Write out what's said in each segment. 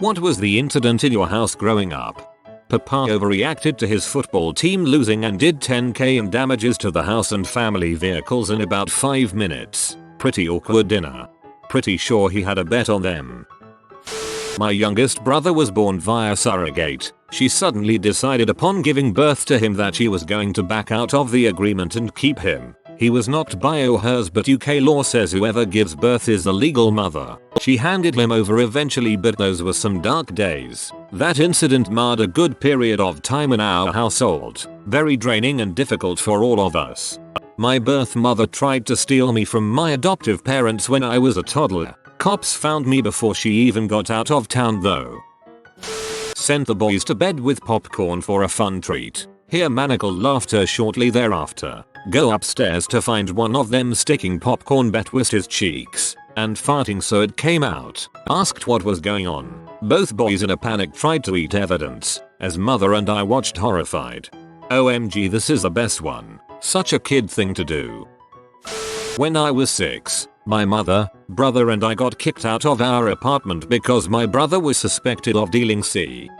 What was the incident in your house growing up? Papa overreacted to his football team losing and did 10k in damages to the house and family vehicles in about 5 minutes. Pretty awkward dinner. Pretty sure he had a bet on them. My youngest brother was born via surrogate. She suddenly decided upon giving birth to him that she was going to back out of the agreement and keep him. He was not bio hers, but UK law says whoever gives birth is the legal mother. She handed him over eventually, but those were some dark days. That incident marred a good period of time in our household. Very draining and difficult for all of us. My birth mother tried to steal me from my adoptive parents when I was a toddler. Cops found me before she even got out of town though. Sent the boys to bed with popcorn for a fun treat. Hear maniacal laughter shortly thereafter. Go upstairs to find one of them sticking popcorn between his cheeks and farting so it came out. Asked what was going on. Both boys in a panic tried to eat evidence, as mother and I watched horrified. OMG, this is the best one. Such a kid thing to do. When I was 6, my mother, brother and I got kicked out of our apartment because my brother was suspected of dealing C.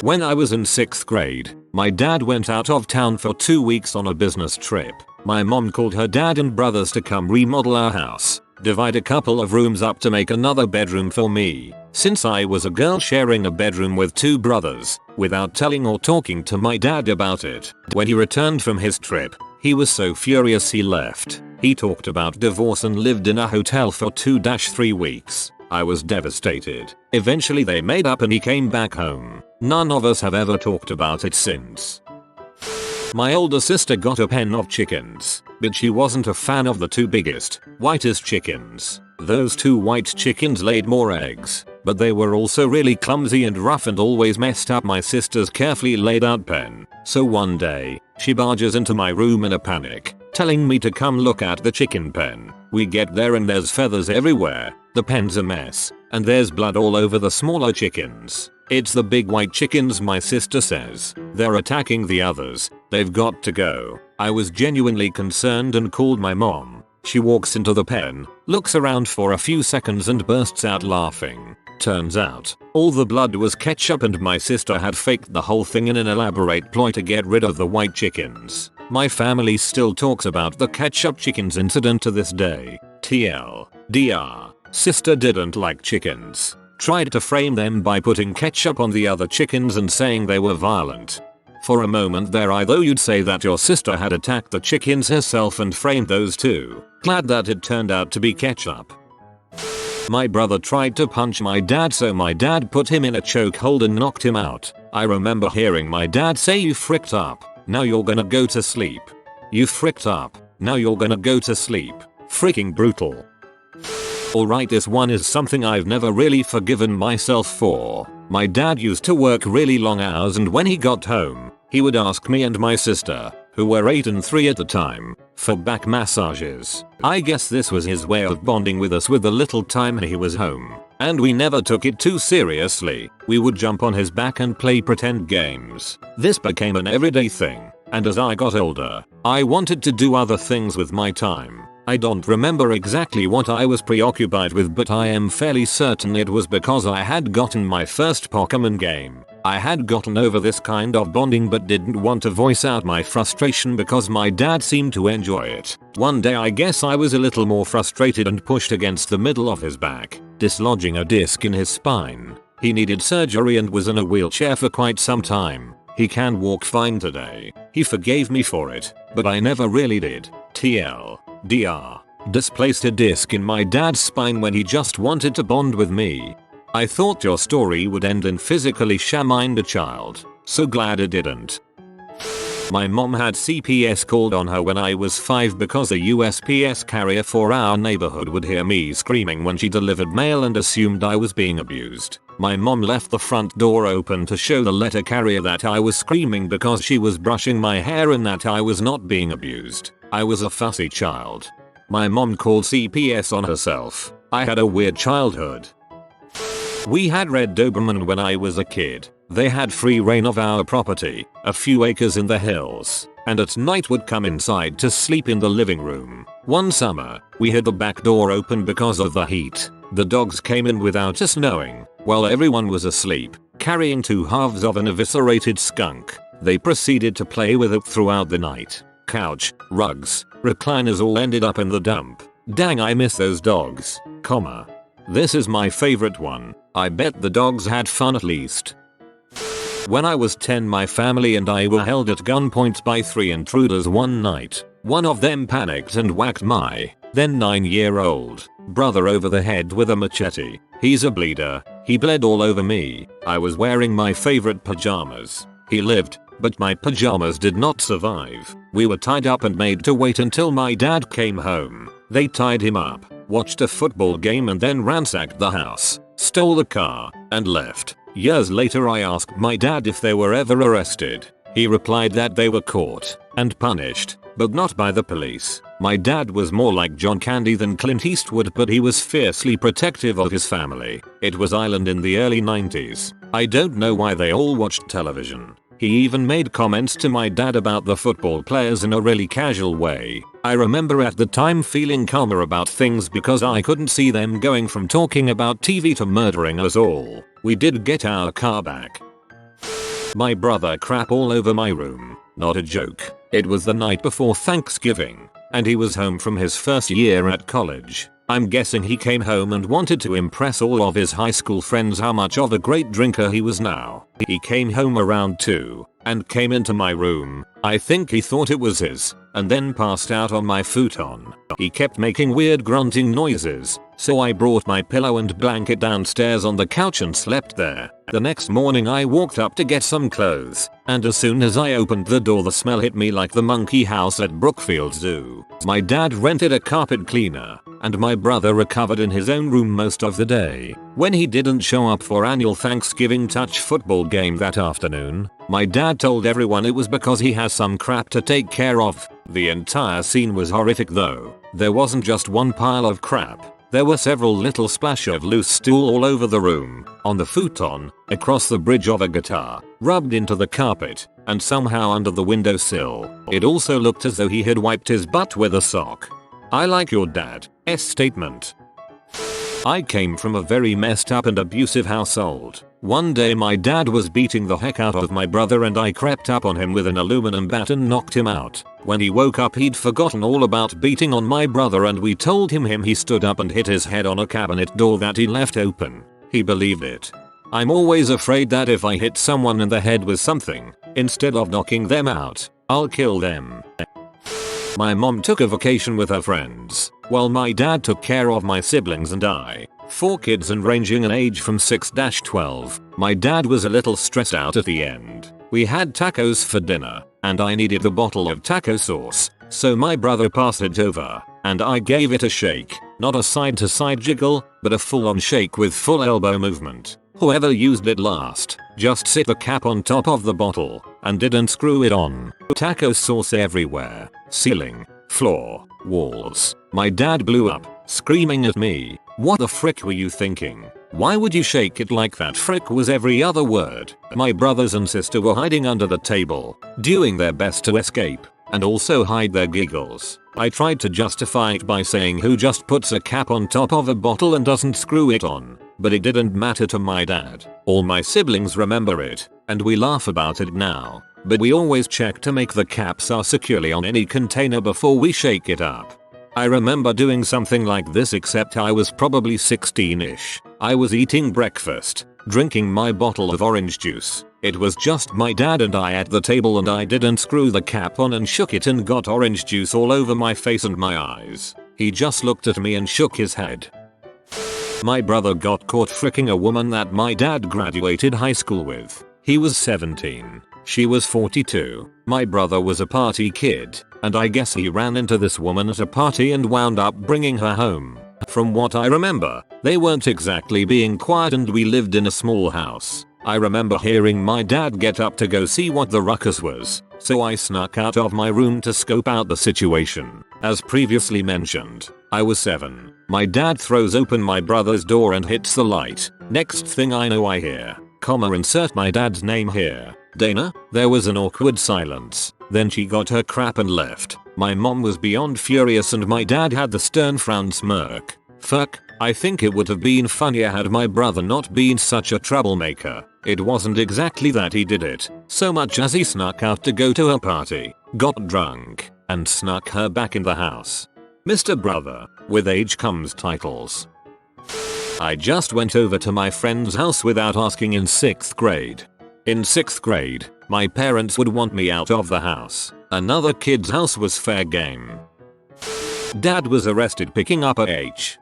When I was in 6th grade, my dad went out of town for 2 weeks on a business trip. My mom called her dad and brothers to come remodel our house, divide a couple of rooms up to make another bedroom for me, since I was a girl sharing a bedroom with 2 brothers, without telling or talking to my dad about it. When he returned from his trip, he was so furious he left. He talked about divorce and lived in a hotel for 2-3 weeks. I was devastated. Eventually they made up and he came back home. None of us have ever talked about it since. My older sister got a pen of chickens, but she wasn't a fan of the 2 biggest, whitest chickens. Those 2 white chickens laid more eggs, but they were also really clumsy and rough and always messed up my sister's carefully laid out pen. So one day, she barges into my room in a panic, telling me to come look at the chicken pen. We get there and there's feathers everywhere, the pen's a mess, and there's blood all over the smaller chickens. It's the big white chickens, my sister says. They're attacking the others. They've got to go. I was genuinely concerned and called my mom. She walks into the pen, looks around for a few seconds and bursts out laughing. Turns out, all the blood was ketchup and my sister had faked the whole thing in an elaborate ploy to get rid of the white chickens. My family still talks about the ketchup chickens incident to this day. TLDR. Sister didn't like chickens. Tried to frame them by putting ketchup on the other chickens and saying they were violent. For a moment there I thought you'd say that your sister had attacked the chickens herself and framed those two. Glad that it turned out to be ketchup. My brother tried to punch my dad, so my dad put him in a chokehold and knocked him out. I remember hearing my dad say, "You fricked up. Now you're gonna go to sleep. You fricked up. Now you're gonna go to sleep." Freaking brutal. Alright, this one is something I've never really forgiven myself for. My dad used to work really long hours, and when he got home, he would ask me and my sister, who were 8 and 3 at the time, for back massages. I guess this was his way of bonding with us with the little time he was home. And we never took it too seriously. We would jump on his back and play pretend games. This became an everyday thing. And as I got older, I wanted to do other things with my time. I don't remember exactly what I was preoccupied with, but I am fairly certain it was because I had gotten my first Pokemon game. I had gotten over this kind of bonding but didn't want to voice out my frustration because my dad seemed to enjoy it. One day I guess I was a little more frustrated and pushed against the middle of his back, dislodging a disc in his spine. He needed surgery and was in a wheelchair for quite some time. He can walk fine today. He forgave me for it, but I never really did. TLDR. Displaced a disc in my dad's spine when he just wanted to bond with me. I thought your story would end in physically shamming a child. So glad it didn't. My mom had CPS called on her when I was 5 because a USPS carrier for our neighborhood would hear me screaming when she delivered mail and assumed I was being abused. My mom left the front door open to show the letter carrier that I was screaming because she was brushing my hair and that I was not being abused. I was a fussy child. My mom called CPS on herself. I had a weird childhood. We had red Doberman when I was a kid. They had free reign of our property, a few acres in the hills, and at night would come inside to sleep in the living room. One summer, we had the back door open because of the heat. The dogs came in without us knowing. While everyone was asleep, carrying 2 halves of an eviscerated skunk, they proceeded to play with it throughout the night. Couch, rugs, recliners all ended up in the dump. Dang, I miss those dogs, comma. This is my favorite one. I bet the dogs had fun at least. When I was 10, my family and I were held at gunpoint by 3 intruders one night. One of them panicked and whacked my then 9-year-old brother over the head with a machete. He's a bleeder. He bled all over me. I was wearing my favorite pajamas. He lived, but my pajamas did not survive. We were tied up and made to wait until my dad came home. They tied him up, watched a football game, and then ransacked the house, stole the car, and left. Years later, I asked my dad if they were ever arrested. He replied that they were caught and punished, but not by the police. My dad was more like John Candy than Clint Eastwood, but he was fiercely protective of his family. It was Ireland in the early 90s. I don't know why they all watched television. He even made comments to my dad about the football players in a really casual way. I remember at the time feeling calmer about things because I couldn't see them going from talking about TV to murdering us all. We did get our car back. My brother crap all over my room. Not a joke. It was the night before Thanksgiving, and he was home from his first year at college. I'm guessing he came home and wanted to impress all of his high school friends how much of a great drinker he was now. He came home around 2 and came into my room. I think he thought it was his, and then passed out on my futon. He kept making weird grunting noises, so I brought my pillow and blanket downstairs on the couch and slept there. The next morning I walked up to get some clothes, and as soon as I opened the door the smell hit me like the monkey house at Brookfield Zoo. My dad rented a carpet cleaner, and my brother recovered in his own room most of the day. When he didn't show up for annual Thanksgiving touch football game that afternoon, my dad told everyone it was because he has some crap to take care of. The entire scene was horrific though. There wasn't just one pile of crap. There were several little splash of loose stool all over the room, on the futon, across the bridge of a guitar, rubbed into the carpet, and somehow under the windowsill. It also looked as though he had wiped his butt with a sock. I like your dad's statement. I came from a very messed up and abusive household. One day my dad was beating the heck out of my brother and I crept up on him with an aluminum bat and knocked him out. When he woke up he'd forgotten all about beating on my brother and we told him he stood up and hit his head on a cabinet door that he left open. He believed it. I'm always afraid that if I hit someone in the head with something, instead of knocking them out, I'll kill them. My mom took a vacation with her friends, while my dad took care of my siblings and I. 4 kids and ranging in age from 6-12. My dad was a little stressed out at the end. We had tacos for dinner, and I needed the bottle of taco sauce, so my brother passed it over, and I gave it a shake. Not a side to side jiggle, but a full on shake with full elbow movement. Whoever used it last, just sit the cap on top of the bottle, and didn't screw it on. Taco sauce everywhere. Ceiling, floor, walls. My dad blew up, screaming at me. What the frick were you thinking? Why would you shake it like that? Frick was every other word. My brothers and sister were hiding under the table, doing their best to escape, and also hide their giggles. I tried to justify it by saying who just puts a cap on top of a bottle and doesn't screw it on, but it didn't matter to my dad. All my siblings remember it, and we laugh about it now, but we always check to make the caps are securely on any container before we shake it up. I remember doing something like this, except I was probably 16ish. I was eating breakfast, drinking my bottle of orange juice. It was just my dad and I at the table and I didn't screw the cap on and shook it and got orange juice all over my face and my eyes. He just looked at me and shook his head. My brother got caught fricking a woman that my dad graduated high school with. He was 17. She was 42. My brother was a party kid, and I guess he ran into this woman at a party and wound up bringing her home. From what I remember, they weren't exactly being quiet and we lived in a small house. I remember hearing my dad get up to go see what the ruckus was, so I snuck out of my room to scope out the situation. As previously mentioned, I was 7. My dad throws open my brother's door and hits the light. Next thing I know I hear, insert my dad's name here, Dana. There was an awkward silence. Then she got her crap and left. My mom was beyond furious and my dad had the stern frown smirk. Fuck, I think it would have been funnier had my brother not been such a troublemaker. It wasn't exactly that he did it, so much as he snuck out to go to a party, got drunk, and snuck her back in the house. Mr. Brother, with age comes titles. I just went over to my friend's house without asking in 6th grade. In 6th grade, my parents would want me out of the house. Another kid's house was fair game. Dad was arrested picking up a H.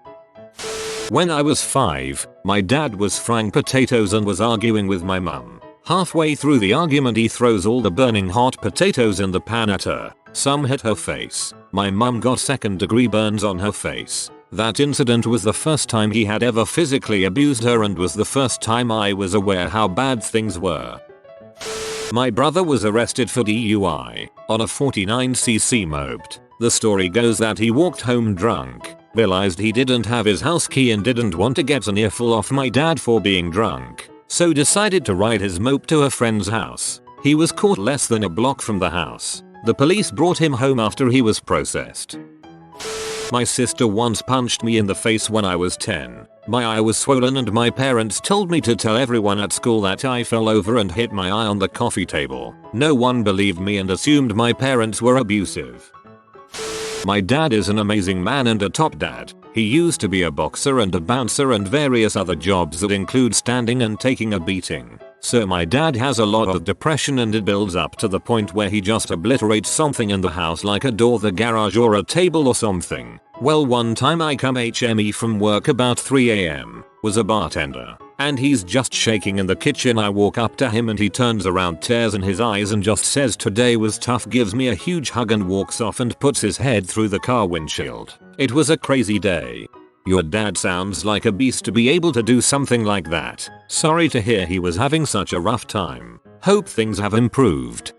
When I was 5, my dad was frying potatoes and was arguing with my mum. Halfway through the argument he throws all the burning hot potatoes in the pan at her. Some hit her face. My mum got 2nd-degree burns on her face. That incident was the first time he had ever physically abused her and was the first time I was aware how bad things were. My brother was arrested for DUI on a 49cc moped. The story goes that he walked home drunk, realized he didn't have his house key and didn't want to get an earful off my dad for being drunk, so decided to ride his mope to a friend's house. He was caught less than a block from the house. The police brought him home after he was processed. My sister once punched me in the face when I was 10. My eye was swollen and my parents told me to tell everyone at school that I fell over and hit my eye on the coffee table. No one believed me and assumed my parents were abusive. My dad is an amazing man and a top dad. He used to be a boxer and a bouncer and various other jobs that include standing and taking a beating. So my dad has a lot of depression and it builds up to the point where he just obliterates something in the house like a door, the garage or a table or something. Well, one time I come HME from work about 3 AM, was a bartender, and he's just shaking in the kitchen. I walk up to him and he turns around, tears in his eyes and just says today was tough, gives me a huge hug and walks off and puts his head through the car windshield. It was a crazy day. Your dad sounds like a beast to be able to do something like that. Sorry to hear he was having such a rough time. Hope things have improved.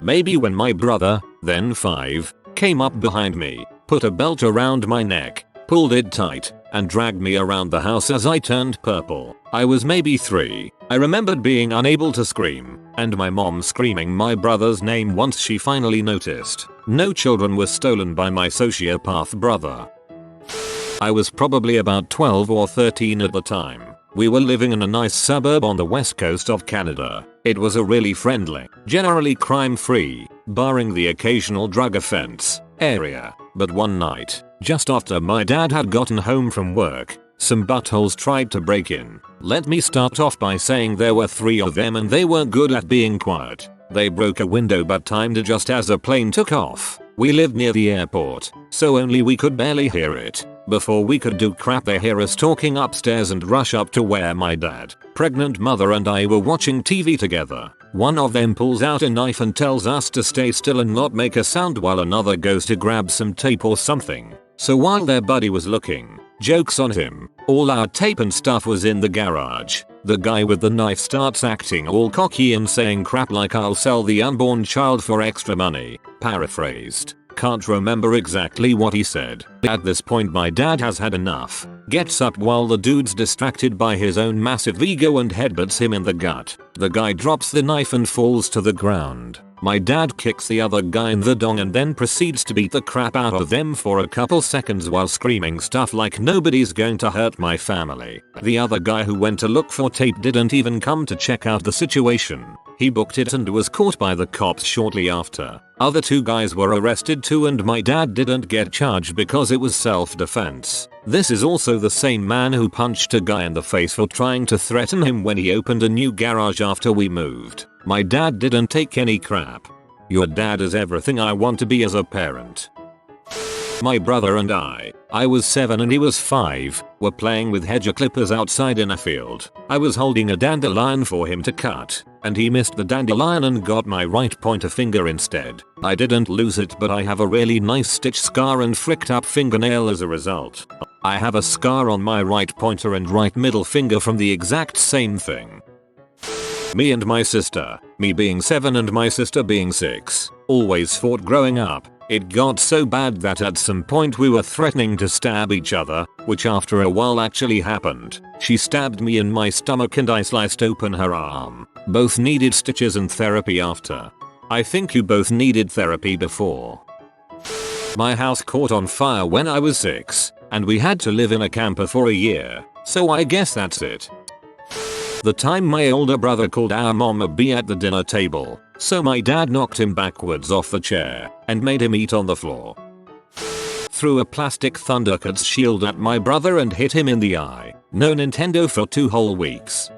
Maybe when my brother, then 5, came up behind me, put a belt around my neck, pulled it tight, and dragged me around the house as I turned purple. I was maybe 3. I remembered being unable to scream, and my mom screaming my brother's name once she finally noticed. No children were stolen by my sociopath brother. I was probably about 12 or 13 at the time. We were living in a nice suburb on the west coast of Canada. It was a really friendly, generally crime-free, barring the occasional drug offense, area. But one night, just after my dad had gotten home from work, some buttholes tried to break in. Let me start off by saying there were 3 of them and they weren't good at being quiet. They broke a window but timed it just as a plane took off. We lived near the airport, so only we could barely hear it. Before we could do crap, they hear us talking upstairs and rush up to where my dad, pregnant mother and I were watching TV together. One of them pulls out a knife and tells us to stay still and not make a sound while another goes to grab some tape or something. So while their buddy was looking, joke's on him, all our tape and stuff was in the garage. The guy with the knife starts acting all cocky and saying crap like I'll sell the unborn child for extra money. Paraphrased. Can't remember exactly what he said. At this point my dad has had enough. Gets up while the dude's distracted by his own massive ego and headbutts him in the gut. The guy drops the knife and falls to the ground. My dad kicks the other guy in the dong and then proceeds to beat the crap out of them for a couple seconds while screaming stuff like nobody's going to hurt my family. The other guy who went to look for tape didn't even come to check out the situation. He booked it and was caught by the cops shortly after. Other 2 guys were arrested too and my dad didn't get charged because it was self-defense. This is also the same man who punched a guy in the face for trying to threaten him when he opened a new garage after we moved. My dad didn't take any crap. Your dad is everything I want to be as a parent. My brother and I was 7 and he was 5, were playing with hedge clippers outside in a field. I was holding a dandelion for him to cut, and he missed the dandelion and got my right pointer finger instead. I didn't lose it, but I have a really nice stitch scar and fricked up fingernail as a result. I have a scar on my right pointer and right middle finger from the exact same thing. Me and my sister, me being 7 and my sister being 6, always fought growing up. It got so bad that at some point we were threatening to stab each other, which after a while actually happened. She stabbed me in my stomach and I sliced open her arm. Both needed stitches and therapy after. I think you both needed therapy before. My house caught on fire when I was 6. and we had to live in a camper for a year, so I guess that's it. The time my older brother called our mom a bee at the dinner table, so my dad knocked him backwards off the chair and made him eat on the floor. Threw a plastic Thundercats shield at my brother and hit him in the eye. No Nintendo for 2 whole weeks.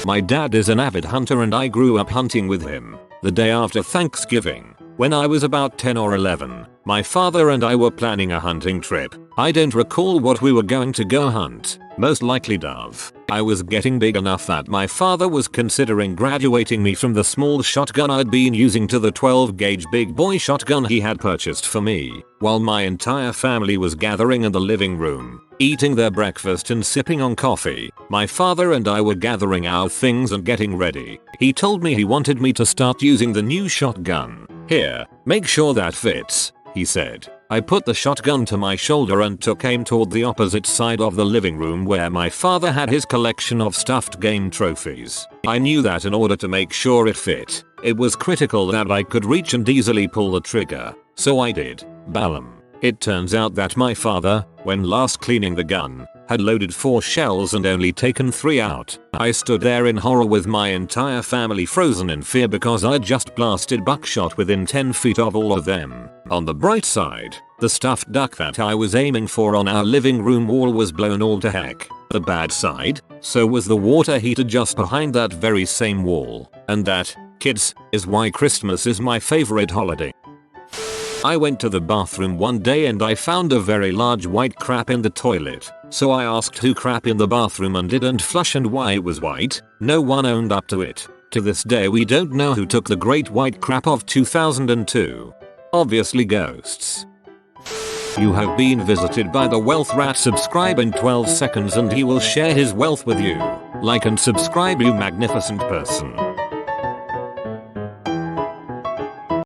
My dad is an avid hunter and I grew up hunting with him. The day after Thanksgiving, when I was about 10 or 11, my father and I were planning a hunting trip. I don't recall what we were going to go hunt, most likely dove. I was getting big enough that my father was considering graduating me from the small shotgun I'd been using to the 12-gauge big boy shotgun he had purchased for me, while my entire family was gathering in the living room, eating their breakfast and sipping on coffee. My father and I were gathering our things and getting ready. He told me he wanted me to start using the new shotgun. "Here, make sure that fits," he said. I put the shotgun to my shoulder and took aim toward the opposite side of the living room where my father had his collection of stuffed game trophies. I knew that in order to make sure it fit, it was critical that I could reach and easily pull the trigger, so I did. Ballum. It turns out that my father, when last cleaning the gun, had loaded 4 shells and only taken 3 out. I stood there in horror with my entire family frozen in fear because I'd just blasted buckshot within 10 feet of all of them. On the bright side, the stuffed duck that I was aiming for on our living room wall was blown all to heck. The bad side, so was the water heater just behind that very same wall. And that, kids, is why Christmas is my favorite holiday. I went to the bathroom one day and I found a very large white crap in the toilet. So I asked who crap in the bathroom and didn't flush and why it was white. No one owned up to it. To this day we don't know who took the great white crap of 2002. Obviously ghosts. You have been visited by the wealth rat. Subscribe in 12 seconds and he will share his wealth with you. Like and subscribe, you magnificent person.